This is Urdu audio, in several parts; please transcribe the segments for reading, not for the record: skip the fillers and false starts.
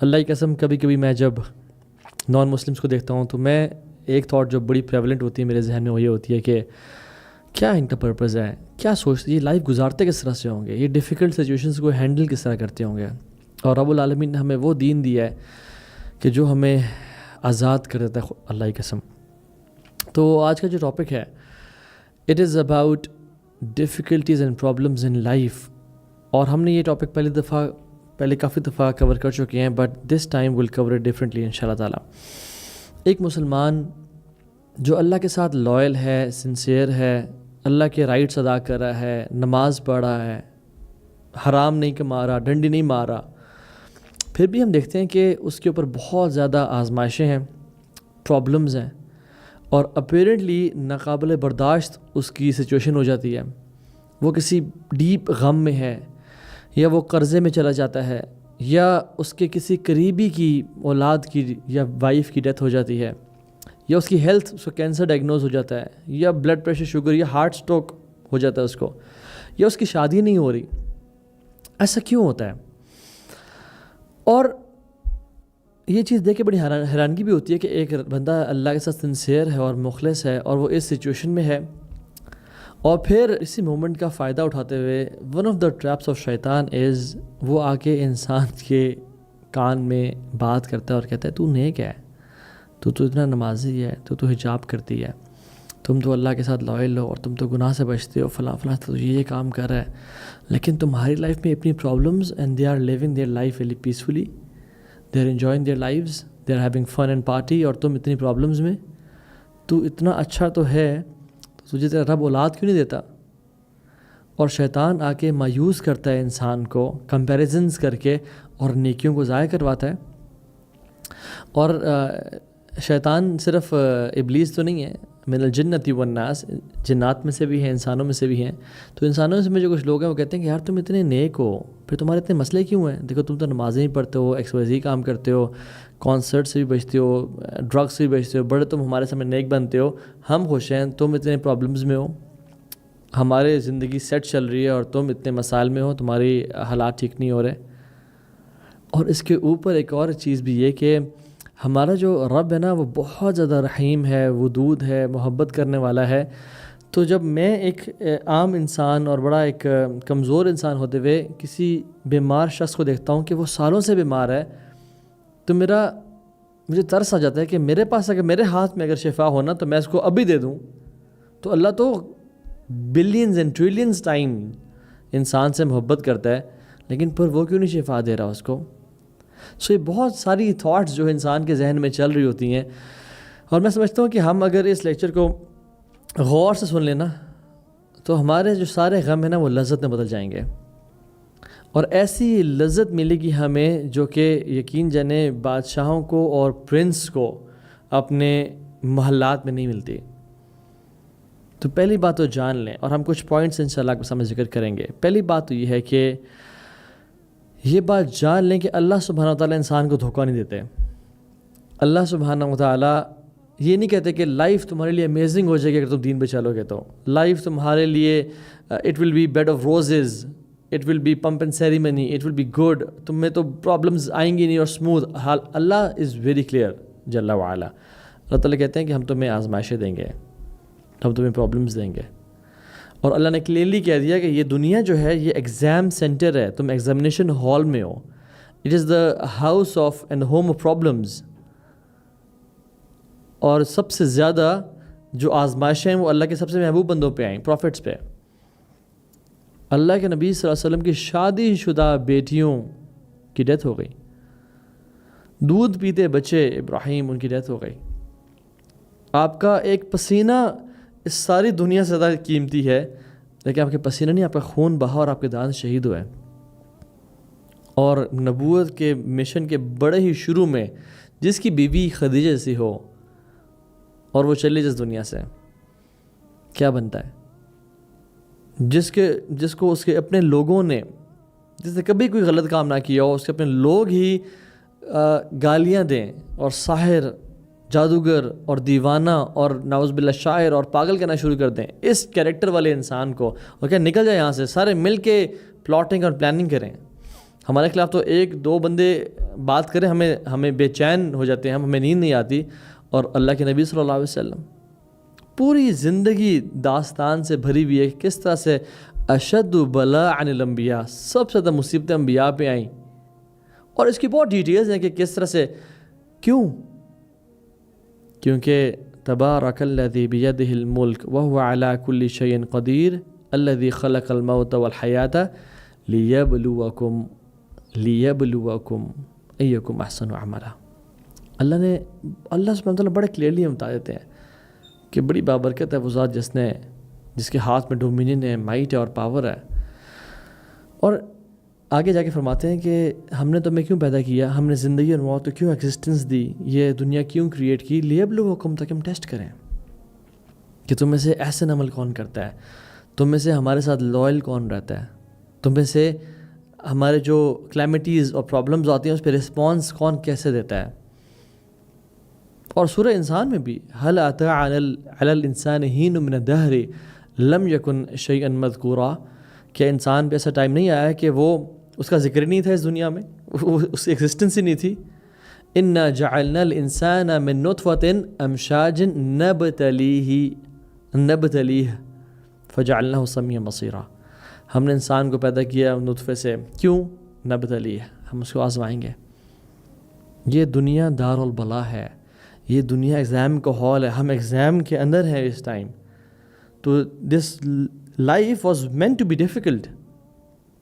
اللہ کی قسم کبھی کبھی میں جب نان مسلمس کو دیکھتا ہوں تو میں ایک تھاٹ جو بڑی پریولنٹ ہوتی ہے میرے ذہن میں وہ یہ ہوتی ہے کہ کیا ان کا پرپز ہے، کیا سوچتے، یہ لائف گزارتے کس طرح سے ہوں گے، یہ ڈیفیکلٹ سچویشنز کو ہینڈل کس طرح کرتے ہوں گے. اور رب العالمین نے ہمیں وہ دین دیا ہے کہ جو ہمیں آزاد کر دیتا ہے اللہ کی قسم. تو آج کا جو ٹاپک ہے it is about difficulties and problems in life. اور ہم نے یہ ٹاپک پہلے کافی دفعہ کور کر چکے ہیں، but this time will cover it differently ان شاء اللہ تعالیٰ. ایک مسلمان جو اللہ کے ساتھ لائل ہے، سنسیئر ہے، اللہ کے رائٹس ادا کر رہا ہے، نماز پڑھ رہا ہے، حرام نہیں کما رہا، ڈنڈی نہیں مار رہا، پھر بھی ہم دیکھتے ہیں کہ اس کے اوپر بہت زیادہ آزمائشیں ہیں، پرابلمز ہیں، اور اپیرنٹلی ناقابل برداشت اس کی سچویشن ہو جاتی ہے. وہ کسی ڈیپ غم میں ہے، یا وہ قرضے میں چلا جاتا ہے، یا اس کے کسی قریبی کی اولاد کی یا وائف کی ڈیتھ ہو جاتی ہے، یا اس کی ہیلتھ، اس کو کینسر ڈائگنوز ہو جاتا ہے، یا بلڈ پریشر، شوگر، یا ہارٹ سٹروک ہو جاتا ہے اس کو، یا اس کی شادی نہیں ہو رہی. ایسا کیوں ہوتا ہے؟ اور یہ چیز دیکھ کے بڑی حیرانگی بھی ہوتی ہے کہ ایک بندہ اللہ کے ساتھ سنسیئر ہے اور مخلص ہے، اور وہ اس سچویشن میں ہے، اور پھر اسی مومنٹ کا فائدہ اٹھاتے ہوئے one of the traps of شیطان از وہ آ کے انسان کے کان میں بات کرتا ہے اور کہتا ہے تو نیک ہے، تو اتنا نمازی ہے، تو حجاب کرتی ہے، تم تو اللہ کے ساتھ لائل ہو، اور تم تو گناہ سے بچتے ہو، فلاں فلاں، تو یہ کام کر رہا ہے، لیکن تمہاری لائف میں اتنی problems and they are living their life very peacefully, they are enjoying their lives, they are having fun and party, اور تم اتنی پرابلمز میں، تو اتنا اچھا تو ہے، تو تجھے رب اولاد کیوں نہیں دیتا؟ اور شیطان آ کے مایوس کرتا ہے انسان کو کمپیریزنز کر کے، اور نیکیوں کو ضائع کرواتا ہے. اور شیطان صرف ابلیس تو نہیں ہے، من الجنۃ والناس، جنات میں سے بھی ہیں، انسانوں میں سے بھی ہیں. تو انسانوں میں جو کچھ لوگ ہیں وہ کہتے ہیں کہ یار تم اتنے نیک ہو، پھر تمہارے اتنے مسئلے کیوں ہیں؟ دیکھو تم تو نمازیں ہی پڑھتے ہو، XYZ کام کرتے ہو، کانسرٹ سے بھی بچتے ہو، ڈرگس سے بھی بچتے ہو، بڑے تم ہمارے سامنے نیک بنتے ہو، ہم خوش ہیں، تم اتنے پرابلمز میں ہو، ہمارے زندگی سیٹ چل رہی ہے اور تم اتنے مسائل میں ہو، تمہاری حالات ٹھیک نہیں ہو رہے. اور اس کے اوپر ایک اور چیز بھی یہ کہ ہمارا جو رب ہے نا وہ بہت زیادہ رحیم ہے، ودود ہے، محبت کرنے والا ہے. تو جب میں ایک عام انسان اور بڑا ایک کمزور انسان ہوتے ہوئے کسی بیمار شخص کو دیکھتا ہوں کہ وہ سالوں سے بیمار ہے، تو مجھے ترس آ جاتا ہے کہ میرے پاس اگر میرے ہاتھ میں اگر شفا ہونا تو میں اس کو ابھی دے دوں. تو اللہ تو بلینز اینڈ ٹریلینز ٹائم انسان سے محبت کرتا ہے، لیکن پھر وہ کیوں نہیں شفا دے رہا اس کو؟ یہ بہت ساری تھاٹس جو انسان کے ذہن میں چل رہی ہوتی ہیں. اور میں سمجھتا ہوں کہ ہم اگر اس لیکچر کو غور سے سن لینا تو ہمارے جو سارے غم ہیں نا وہ لذت میں بدل جائیں گے، اور ایسی لذت ملے گی ہمیں جو کہ یقین جانے بادشاہوں کو اور پرنس کو اپنے محلات میں نہیں ملتی. تو پہلی بات تو جان لیں، اور ہم کچھ پوائنٹس انشاءاللہ آپ کے سامنے ذکر کریں گے. پہلی بات تو یہ ہے کہ یہ بات جان لیں کہ اللہ سبحانہ وتعالیٰ انسان کو دھوکہ نہیں دیتے. اللہ سبحانہ وتعالیٰ یہ نہیں کہتے کہ لائف تمہارے لیے امیزنگ ہو جائے گی اگر تم دین پہ چلو گے، تو لائف تمہارے لیے it will be bed of roses, it will be pomp and ceremony, it will be good, تم میں تو پرابلمز آئیں گی نہیں اور اسموتھ حال. اللہ از ویری کلیئر جل وعلا. اللہ تعالیٰ کہتے ہیں کہ ہم تمہیں آزمائشیں دیں گے، ہم تمہیں پرابلمز دیں گے. اور اللہ نے کلیئرلی کہہ دیا کہ یہ دنیا جو ہے یہ ایگزام سینٹر ہے، تم ایگزامینیشن ہال میں ہو. It is the house of and home of problems. اور سب سے زیادہ جو آزمائشیں ہیں وہ اللہ کے سب سے محبوب بندوں پہ آئیں، پروفٹس پہ. اللہ کے نبی صلی اللہ علیہ وسلم کی شادی شدہ بیٹیوں کی ڈیتھ ہو گئی، دودھ پیتے بچے ابراہیم ان کی ڈیتھ ہو گئی. آپ کا ایک پسینہ اس ساری دنیا سے زیادہ قیمتی ہے، لیکن آپ کے پسینہ نہیں، آپ کا خون بہا اور آپ کے دانت شہید ہوئے. اور نبوت کے مشن کے بڑے ہی شروع میں جس کی بیوی خدیجہ جیسی ہو اور وہ چلی جس دنیا سے، کیا بنتا ہے؟ جس کو اس کے اپنے لوگوں نے، جس نے کبھی کوئی غلط کام نہ کیا ہو، اس کے اپنے لوگ ہی گالیاں دیں اور ساحر، جادوگر اور دیوانہ اور نعوذ باللہ شاعر اور پاگل کہنا شروع کر دیں اس کیریکٹر والے انسان کو، اور کیا نکل جائے یہاں سے، سارے مل کے پلاٹنگ اور پلاننگ کریں. ہمارے خلاف تو ایک دو بندے بات کریں ہمیں بے چین ہو جاتے ہیں، ہمیں نیند نہیں آتی، اور اللہ کے نبی صلی اللہ علیہ وسلم پوری زندگی داستان سے بھری ہوئی ہے، کس طرح سے اشد بلاء عن الانبیاء، سب سے زیادہ مصیبتیں انبیاء پہ آئیں، اور اس کی بہت ڈیٹیلز ہیں کہ کس طرح سے، کیونکہ تبارک الذی بیدہ الملک وہو علی کل شیء قدیر الذی خلق الموت والحیاۃ لیبلوکم ایکم احسن عملا۔ اللہ سبحانہ وتعالیٰ بڑے کلیئرلی ہم بتا دیتے ہیں کہ بڑی بابرکت ہے وہ ذات جس کے ہاتھ میں ڈومینین ہے، مائٹ ہے اور پاور ہے، اور آگے جا کے فرماتے ہیں کہ ہم نے تمہیں کیوں پیدا کیا، ہم نے زندگی اور موت کو کیوں ایگزسٹنس دی، یہ دنیا کیوں کریٹ کی، لیبلوکم، تاکہ ہم ٹیسٹ کریں کہ تم میں سے احسن عمل کون کرتا ہے، تم میں سے ہمارے ساتھ لائل کون رہتا ہے، تم میں سے ہمارے جو کلیمٹیز اور پرابلمز آتی ہیں اس پہ رسپانس کون کیسے دیتا ہے۔ اور سورہ انسان میں بھی هل اتى على الانسان حين من الدهر لم يكن شيئا مذكورا، کہ انسان پہ ایسا ٹائم نہیں آیا کہ وہ اس کا ذکر نہیں تھا اس دنیا میں، اس کی ایگزسٹنس ہی نہیں تھی۔ انا جعلنا الانسان من نطفة امشاج نبتلیہ فجعلناه سمیعا بصیرا، ہم نے انسان کو پیدا کیا نطفے سے، کیوں؟ نبتلیہ، ہم اس کو آزمائیں گے۔ یہ دنیا دار البلا ہے، یہ دنیا ایگزام کا ہال ہے، ہم ایگزام کے اندر ہیں اس ٹائم، تو this life was meant to be difficult.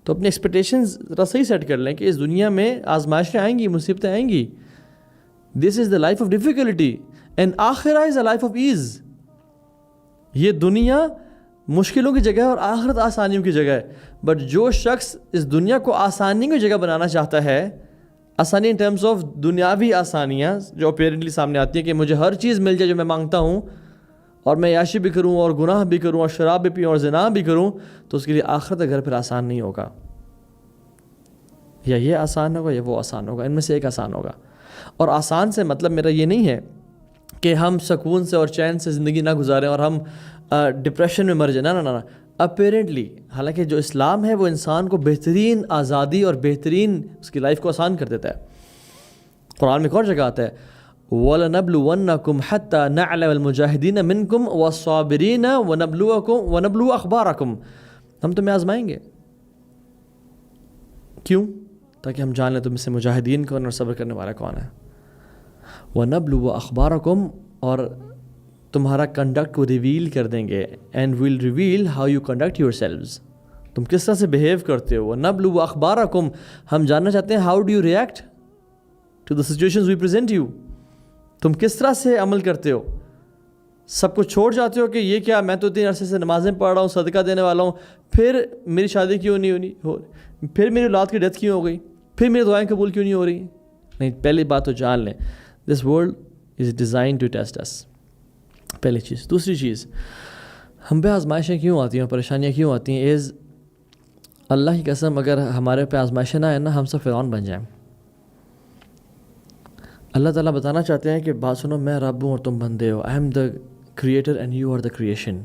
تو اپنی ایکسپیکٹیشنز ذرا صحیح سیٹ کر لیں کہ اس دنیا میں آزمائشیں آئیں گی، مصیبتیں آئیں گی، this is the life of difficulty and آخرہ is a life of ease. یہ دنیا مشکلوں کی جگہ ہے اور آخرت آسانیوں کی جگہ ہے، بٹ جو شخص اس دنیا کو آسانی کی جگہ بنانا چاہتا ہے، آسانی ان ٹرمز آف دنیاوی آسانیاں جو اپیرنٹلی سامنے آتی ہیں کہ مجھے ہر چیز مل جائے جو میں مانگتا ہوں، اور میں عیاشی بھی کروں اور گناہ بھی کروں اور شراب بھی پیوں اور زنا بھی کروں، تو اس کے لیے آخرت کا گھر پھر آسان نہیں ہوگا، یا یہ آسان ہوگا یا وہ آسان ہوگا، ان میں سے ایک آسان ہوگا۔ اور آسان سے مطلب میرا یہ نہیں ہے کہ ہم سکون سے اور چین سے زندگی نہ گزاریں اور ہم ڈپریشن میں مر جائیں، نہ اپیرنٹلی، حالانکہ جو اسلام ہے وہ انسان کو بہترین آزادی اور بہترین اس کی لائف کو آسان کر دیتا ہے۔ قرآن میں کون جگہ آتا ہے وَلَنَبْلُوَنَّكُمْ حَتَّى نَعْلَمَ الْمُجَاهِدِينَ مِنْكُمْ وَالصَّابِرِينَ وَنَبْلُوَ أَخْبَارَكُمْ، ہم تمہیں آزمائیں گے، کیوں؟ تاکہ ہم جان لیں تم سے مجاہدین کون اور صبر کرنے والا کون ہے۔ وَنَبْلُوَ أَخْبَارَكُمْ، اور تمہارا کنڈکٹ کو ریویل کر دیں گے، and we'll reveal how you conduct yourselves, تم کس طرح سے بیہیو کرتے ہو۔ وَنَبْلُوَ أَخْبَارَكُمْ، ہم جاننا چاہتے ہیں how do you react to the situations we present you, تم کس طرح سے عمل کرتے ہو، سب کچھ چھوڑ جاتے ہو کہ یہ کیا، میں تو 3 عرصے سے نمازیں پڑھ رہا ہوں، صدقہ دینے والا ہوں، پھر میری شادی کیوں نہیں ہو، پھر میری اولاد کی ڈیتھ کیوں ہو گئی، پھر میری دعائیں قبول کیوں نہیں ہو رہی؟ نہیں، پہلی بات تو جان لیں this world is design to test us, پہلی چیز۔ دوسری چیز، ہم پہ آزمائشیں کیوں آتی ہیں، پریشانیاں کیوں آتی ہیں، اللہ کی قسم اگر ہمارے پہ آزمائشیں نہ آئیں نا، ہم سب فرعون بن جائیں۔ اللہ تعالیٰ بتانا چاہتے ہیں کہ بات سنو، میں رب ہوں اور تم بندے ہو، I am the creator and you are the creation.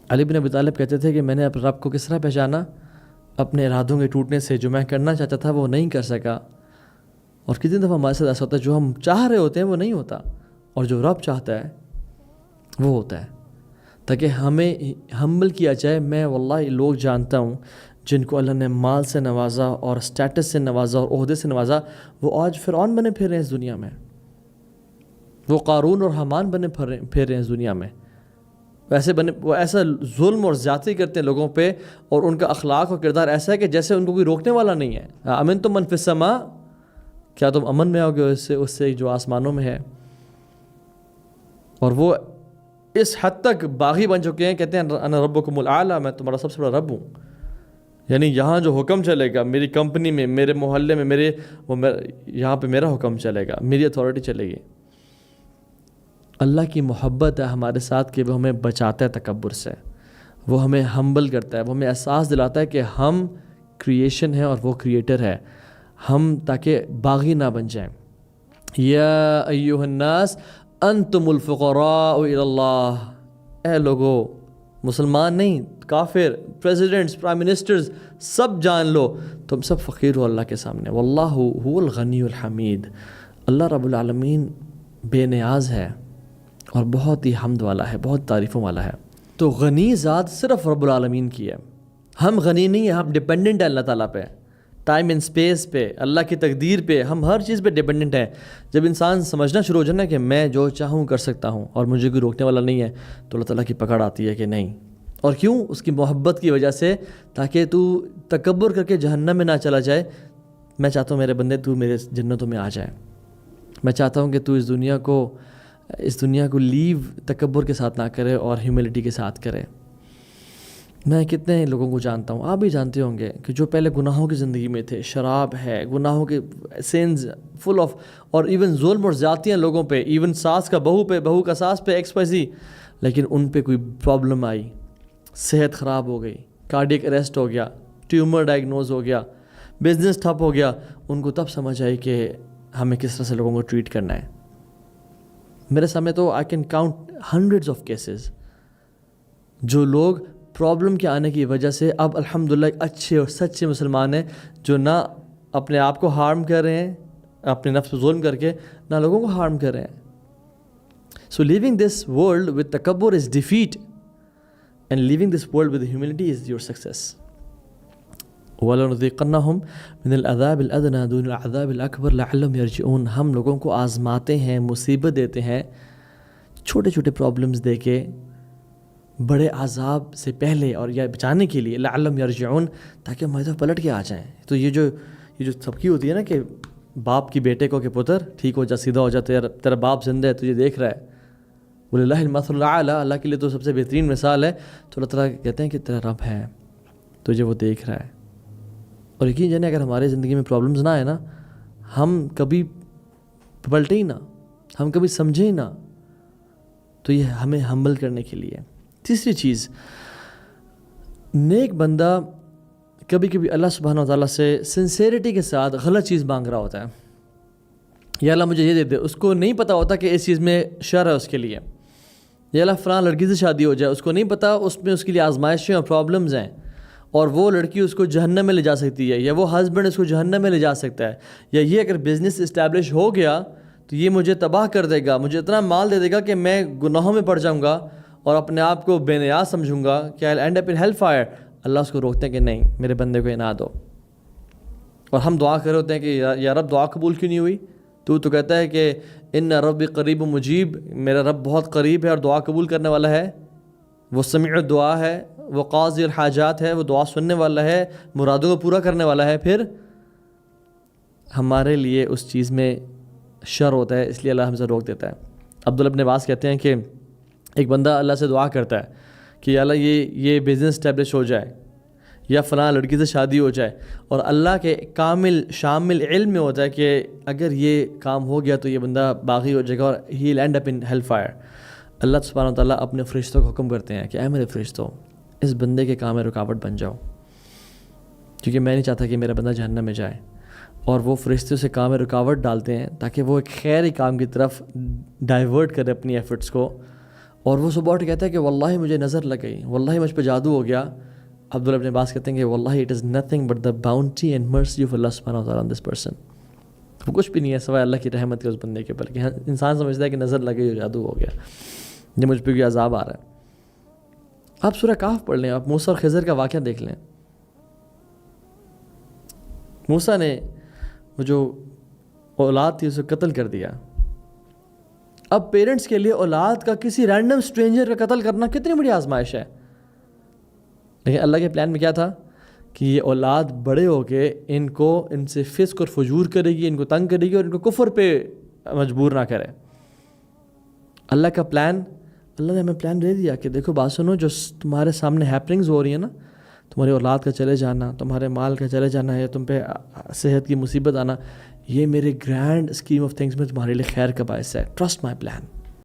Ali bin Abi Talib کہتے تھے کہ میں نے اپنے رب کو کس طرح پہچانا، اپنے ارادوں کے ٹوٹنے سے، جو میں کرنا چاہتا تھا وہ نہیں کر سکا، اور کتنی دفعہ ہمارے ساتھ ایسا ہوتا ہے جو ہم چاہ رہے ہوتے ہیں وہ نہیں ہوتا، اور جو رب چاہتا ہے وہ ہوتا ہے، تاکہ ہمیں ہمبل کیا جائے۔ میں واللہ لوگ جانتا ہوں جن کو اللہ نے مال سے نوازا اور سٹیٹس سے نوازا اور عہدے سے نوازا، وہ آج فرعون بنے پھر رہے ہیں اس دنیا میں، وہ قارون اور حامان بنے پھر رہے ہیں اس دنیا میں، وہ ایسا ظلم اور زیادتی کرتے ہیں لوگوں پہ، اور ان کا اخلاق اور کردار ایسا ہے کہ جیسے ان کو کوئی روکنے والا نہیں ہے۔ امن تم من فی السماء، کیا تم امن میں ہوگے اس سے جو آسمانوں میں ہے؟ اور وہ اس حد تک باغی بن چکے ہیں، کہتے ہیں انا ربکم الاعلی، میں تمہارا سب سے بڑا رب ہوں، یعنی یہاں جو حکم چلے گا، میری کمپنی میں، میرے محلے میں، یہاں پہ میرا حکم چلے گا، میری اتھارٹی چلے گی۔ اللہ کی محبت ہے ہمارے ساتھ کہ وہ ہمیں بچاتا ہے تکبر سے، وہ ہمیں ہمبل کرتا ہے، وہ ہمیں احساس دلاتا ہے کہ ہم کریشن ہے اور وہ کریٹر ہے، ہم تاکہ باغی نہ بن جائیں۔ یا ایھا الناس انتم الفقراء الی اللہ، اے لوگو مسلمان نہیں، کافر، پریزیڈنٹس، پرائم منسٹرز، سب جان لو تم سب فقیر ہو اللہ کے سامنے. واللہ هو الغنی الحمید. اللہ رب العالمین بے نیاز ہے اور بہت ہی حمد والا ہے، بہت تعریفوں والا ہے. تو غنی ذات صرف رب العالمین کی ہے. ہم غنی نہیں ہیں، ہم ڈپینڈنٹ ہیں اللہ تعالیٰ پہ، ٹائم اینڈ اسپیس پہ، اللہ کی تقدیر پہ، ہم ہر چیز پہ ڈپینڈنٹ ہیں. جب انسان سمجھنا شروع ہو جائے نا کہ میں جو چاہوں کر سکتا ہوں اور مجھے کوئی روکنے والا نہیں ہے، تو اللہ تعالیٰ کی پکڑ آتی ہے کہ نہیں. اور کیوں؟ اس کی محبت کی وجہ سے، تاکہ تو تکبر کر کے جہنم میں نہ چلا جائے. میں چاہتا ہوں میرے بندے تو میرے جنتوں میں آ جائے. میں چاہتا ہوں کہ تو اس دنیا کو لیو تکبر کے ساتھ نہ کرے اور ہیوملٹی کے ساتھ کرے. میں کتنے لوگوں کو جانتا ہوں، آپ بھی جانتے ہوں گے، کہ جو پہلے گناہوں کی زندگی میں تھے، شراب ہے، گناہوں کے سینز فل آف، اور ایون ظلم اور زیادتیاں لوگوں پہ، ایون ساس کا بہو پہ، بہو کا ساس پہ، ایکس وائی زی. لیکن ان پہ کوئی پرابلم آئی، صحت خراب ہو گئی، کارڈیک اریسٹ ہو گیا، ٹیومر ڈائگنوز ہو گیا، بزنس ٹھپ ہو گیا، ان کو تب سمجھ آئی کہ ہمیں کس طرح سے لوگوں کو ٹریٹ کرنا ہے. میرے سامنے تو I can count hundreds of cases جو لوگ پرابلم کے آنے کی وجہ سے اب الحمدللہ ایک اچھے اور سچے مسلمان ہیں، جو نہ اپنے آپ کو ہارم کر رہے ہیں اپنے نفس پہ ظلم کر کے، نہ لوگوں کو ہارم کر رہے ہیں. So living this world with تکبر is defeat and living this world with humility is your success. وَلَنُذِيقَنَّهُمْ مِنَ الْعَذَابِ الْأَدْنَىٰ دُونَ الْعَذَابِ الْأَكْبَرِ لَعَلَّهُمْ يَرْجِعُونَ. ہم لوگوں کو آزماتے ہیں، مصیبت دیتے ہیں، چھوٹے چھوٹے پرابلمز دے کے، بڑے عذاب سے پہلے اور یا بچانے کے لیے، لعلہم یرجعون، تاکہ ہماری طرف پلٹ کے آ جائیں. تو یہ جو سبکی ہوتی ہے نا کہ باپ کی بیٹے کو کہ پتر ٹھیک ہو جا، سیدھا ہو جا، تیرا باپ زندہ ہے، تجھے دیکھ رہا ہے. وَلِلَّهِ الْمَثَلُ الْأَعْلَىٰ، اللہ کے لیے تو سب سے بہترین مثال ہے. تو اللہ تعالیٰ کہتے ہیں کہ تیرا رب ہے، تجھے وہ دیکھ رہا ہے. اور یقین جانے اگر ہماری زندگی میں پرابلمز نہ آئے نا، ہم کبھی پلٹے ہی نہ، ہم کبھی سمجھے ہی نہ، تو یہ ہمیں ہمبل کرنے کے لیے. تیسری چیز، نیک بندہ کبھی کبھی اللہ سبحانہ و تعالیٰ سے سنسیریٹی کے ساتھ غلط چیز مانگ رہا ہوتا ہے. یا اللہ مجھے یہ دے دے، اس کو نہیں پتہ ہوتا کہ اس چیز میں شر ہے اس کے لیے. یا اللہ فلاں لڑکی سے شادی ہو جائے، اس کو نہیں پتہ اس میں اس کے لیے آزمائشیں اور پرابلمز ہیں، اور وہ لڑکی اس کو جہنم میں لے جا سکتی ہے، یا وہ ہسبینڈ اس کو جہنم میں لے جا سکتا ہے، یا یہ اگر بزنس اسٹیبلش ہو گیا تو یہ مجھے تباہ کر دے گا، مجھے اتنا مال دے دے گا کہ میں گناہوں میں پڑ جاؤں گا اور اپنے آپ کو بے نیاز سمجھوں گا کہ I'll end up in hell fire. اللہ اس کو روکتے ہیں کہ نہیں، میرے بندے کو یہ نہ دو. اور ہم دعا کر رہے ہوتے ہیں کہ یا رب دعا قبول کیوں نہیں ہوئی؟ تو کہتا ہے کہ ان رب قریب مجیب، میرا رب بہت قریب ہے اور دعا قبول کرنے والا ہے، وہ سمیع الدعا ہے، وہ قاضی الحاجات ہے، وہ دعا سننے والا ہے، مرادوں کو پورا کرنے والا ہے. پھر ہمارے لیے اس چیز میں شر ہوتا ہے، اس لیے اللہ ہم سے روک دیتا ہے. عبداللہ ابن عباس کہتے ہیں کہ ایک بندہ اللہ سے دعا کرتا ہے کہ اللہ یہ بزنس اسٹیبلش ہو جائے، یا فلاں لڑکی سے شادی ہو جائے، اور اللہ کے کامل شامل علم میں ہوتا ہے کہ اگر یہ کام ہو گیا تو یہ بندہ باغی ہو جائے گا اور he will end up in hell fire. Allah سبحانہ و تعالیٰ اپنے فرشتوں کو حکم کرتے ہیں کہ اے میرے فرشتوں، اس بندے کے کام میں رکاوٹ بن جاؤ، کیونکہ میں نہیں چاہتا کہ میرا بندہ جہنم میں جائے. اور وہ فرشتے سے کام میں رکاوٹ ڈالتے ہیں تاکہ وہ ایک خیری کام کی طرف ڈائیورٹ کرے اپنی ایفرٹس کو. اور وہ صبح اٹھ کہتا ہے کہ واللہ مجھے نظر لگ گئی، واللہ مجھ پہ جادو ہو گیا. عبداللہ ابن عباس کہتے ہیں کہ واللہ it is nothing but the bounty and mercy of Allah سبحانہ و تعالیٰ آن دس پرسن. وہ کچھ بھی نہیں ہے سوائے اللہ کی رحمت کے اس بندے کے اوپر، کہ انسان سمجھتا ہے کہ نظر لگ گئی اور جادو ہو گیا، یہ مجھ پہ کوئی عذاب آ رہا ہے. آپ سورہ کہف پڑھ لیں، آپ موسیٰ اور خضر کا واقعہ دیکھ لیں. موسیٰ نے وہ جو اولاد تھی اسے قتل کر دیا. اب پیرنٹس کے لیے اولاد کا کسی رینڈم اسٹرینجر کا قتل کرنا کتنی بڑی آزمائش ہے. لیکن اللہ کے پلان میں کیا تھا کہ یہ اولاد بڑے ہو کے ان سے فسق اور فجور کرے گی، ان کو تنگ کرے گی اور ان کو کفر پہ مجبور نہ کرے. اللہ کا پلان، اللہ نے ہمیں پلان دے دیا کہ دیکھو بات سنو، جو تمہارے سامنے ہیپننگز ہو رہی ہیں نا، تمہاری اولاد کا چلے جانا، تمہارے مال کا چلے جانا، یا تم پہ صحت کی مصیبت آنا، یہ میرے گرینڈ اسکیم آف تھنگس میں تمہارے لیے خیر کا باعث ہے. Trust my plan.